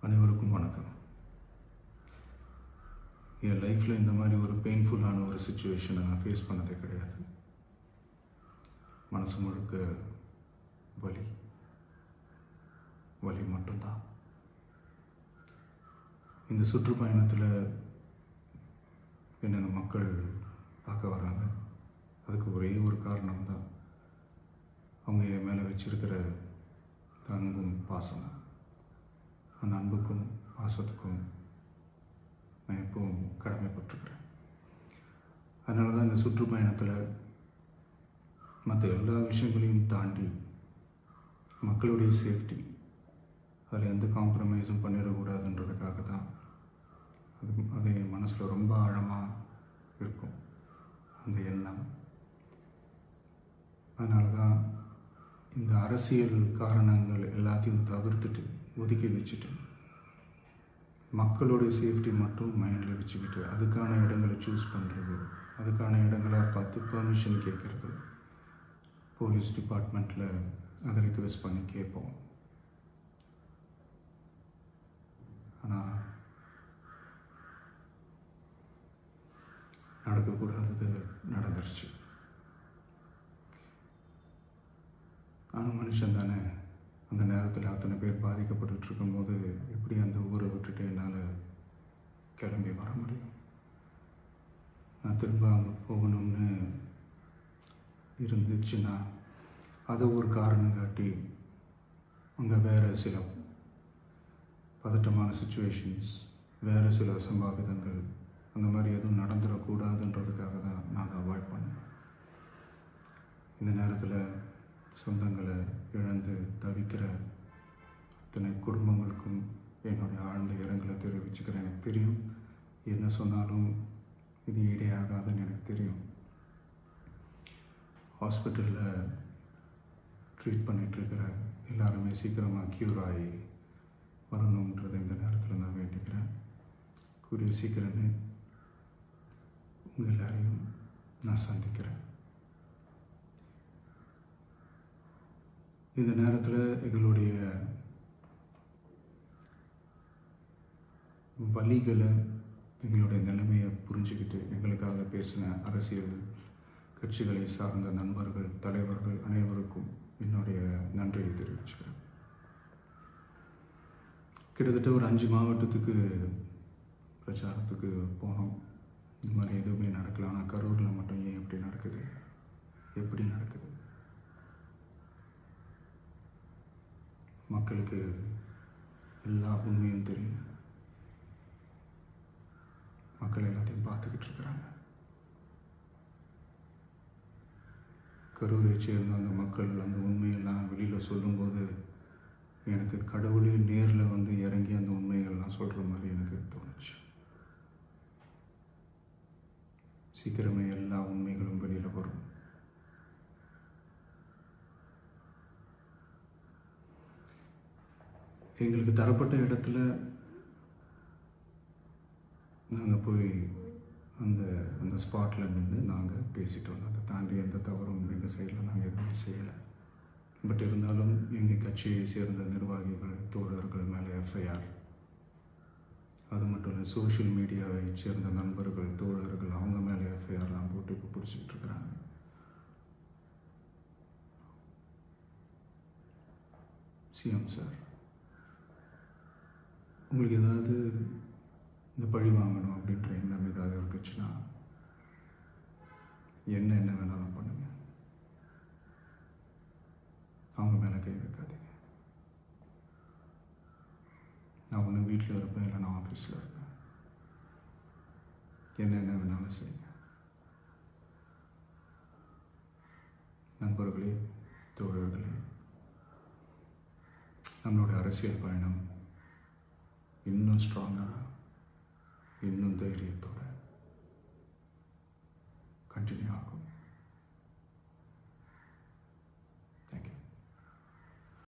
அனைவருக்கும் வணக்கம். என் லைஃப்பில் இந்த மாதிரி ஒரு பெயின்ஃபுல்லான ஒரு சுச்சுவேஷனை நான் ஃபேஸ் பண்ணதே கிடையாது. மனசு முழுக்க வலி வலி மட்டும்தான். இந்த சுற்றுப்பயணத்தில் என்னென்ன மக்கள் பார்க்க வராங்க, அதுக்கு ஒரே ஒரு காரணம் தான் அவங்க என் மேலே வச்சிருக்கிற அன்பும் பாசமும். அந்த அன்புக்கும் பாசத்துக்கும் நான் எப்பவும் கடமைப்பட்டிருக்கிறேன். அதனால தான் இந்த சுற்றுப்பயணத்தில் மற்ற எல்லா விஷயங்களையும் தாண்டி மக்களுடைய சேஃப்டி, அதில் எந்த காம்ப்ரமைஸும் பண்ணிடக்கூடாதுன்றதுக்காக தான் அது என் மனசில் ரொம்ப ஆழமாக இருக்கும் அந்த எண்ணம். அதனால தான் இந்த அரசியல் காரணங்கள் எல்லாத்தையும் தவிர்த்துட்டு ஒதுக்கி வச்சுட்டு மக்களுடைய சேஃப்டி மட்டும் மைண்டில் வச்சுக்கிட்டு அதுக்கான இடங்களை சூஸ் பண்ணுறது, அதுக்கான இடங்களை பார்த்து பெர்மிஷன் கேட்குறது, போலீஸ் டிபார்ட்மெண்ட்டில் அதை ரிக்வெஸ்ட் பண்ணி கேட்போம். ஆனால் நடக்கக்கூடாதது நடந்துருச்சு. ஆனால் மனுஷன் தானே. அந்த நேரத்தில் அத்தனை பேர் பாதிக்கப்பட்டு இருக்கும்போது எப்படி அந்த ஊரை விட்டுட்டு என்னால் கிளம்பி வர முடியும்? நான் திரும்ப அங்கே போகணும்னு இருந்துச்சுன்னா அதை ஒரு காரணம் காட்டி அங்கே வேறு சில பதட்டமான சுச்சுவேஷன்ஸ், வேறு சில அசம்பாவிதங்கள் அந்த மாதிரி எதுவும் நடந்துடக்கூடாதுன்றதுக்காக தான் நான் அவாய்ட் பண்ணேன். இந்த நேரத்தில் சொந்தங்களை இழந்து தவிக்கிற அத்தனை குடும்பங்களுக்கும் என்னுடைய ஆழ்ந்த இரங்கலை தெரிவிச்சுக்கிறேன். எனக்கு தெரியும், என்ன சொன்னாலும் இது ஈடையாகாதுன்னு எனக்கு தெரியும். ஹாஸ்பிட்டலில் ட்ரீட் பண்ணிகிட்ருக்கிற எல்லாருமே சீக்கிரமாக க்யூர் ஆகி வரணுன்றதை இந்த நேரத்தில் நான் வேண்டிக்கிறேன். கூடிய சீக்கிரமே உங்கள் எல்லாரையும் நான் சந்திக்கிறேன். இந்த நேரத்தில் எங்களுடைய வலிகளை, எங்களுடைய நிலைமையை புரிஞ்சுக்கிட்டு எங்களுக்காக பேசின அரசியல் கட்சிகளை சார்ந்த நண்பர்கள், தலைவர்கள் அனைவருக்கும் என்னுடைய நன்றியை தெரிவிச்சுக்கிறேன். கிட்டத்தட்ட ஒரு 5 மாவட்டத்துக்கு பிரச்சாரத்துக்கு போனோம். இந்த மாதிரி எதுவுமே நடக்கல. ஆனால் கரூரில் மட்டும் ஏன் எப்படி நடக்குது, எப்படி நடக்குது? மக்களுக்கு எல்லா உண்மையும் தெரியும். மக்கள் எல்லாத்தையும் பார்த்துக்கிட்டு இருக்கிறாங்க. கரூரை சேர்ந்த அந்த மக்கள் அந்த உண்மையெல்லாம் வெளியில் சொல்லும்போது எனக்கு கடவுளே நேரில் வந்து இறங்கி அந்த உண்மைகள்லாம் சொல்கிற மாதிரி எனக்கு தோணுச்சு. சீக்கிரமே எல்லா உண்மைகளும் வெளியில் வரும். எங்களுக்கு தரப்பட்ட இடத்துல நாங்கள் போய் அந்த ஸ்பாட்டில் நின்று நாங்கள் பேசிட்டு வந்தோம். அதை தாண்டி எந்த தவறும் எங்கள் சைடில் நாங்கள் எதுவுமே செய்யலை. பட் இருந்தாலும் எங்கள் கட்சியை சேர்ந்த நிர்வாகிகள், தோழர்கள் மேலே எஃப்ஐஆர், அது மட்டும் இல்லை சோஷியல் மீடியாவை சேர்ந்த நண்பர்கள், தோழர்கள் அவங்க மேலே எஃப்ஐஆர்லாம் போட்டு இப்போ பிடிச்சிக்கிட்டு இருக்கிறாங்க. சிஎம் சார், உங்களுக்கு ஏதாவது இந்த பழி வாங்கணும் அப்படின்ற எண்ணம் ஏதாவது இருந்துச்சுன்னா என்ன வேணாலும் பண்ணுங்க. அவங்க மேலே கை வைக்காதீங்க. நான் ஒன்று வீட்டில் இருப்பேன், இல்லை நான் ஆஃபீஸில் இருப்பேன். என்ன வேணாலும் செய்யுங்க. நண்பர்களே, தோழர்களே, நம்மளோட அரசியல் பயணம் இன்னும் ஸ்ட்ராங்காக, இன்னும் தைரியத்தோட கண்டினியூ ஆகும்.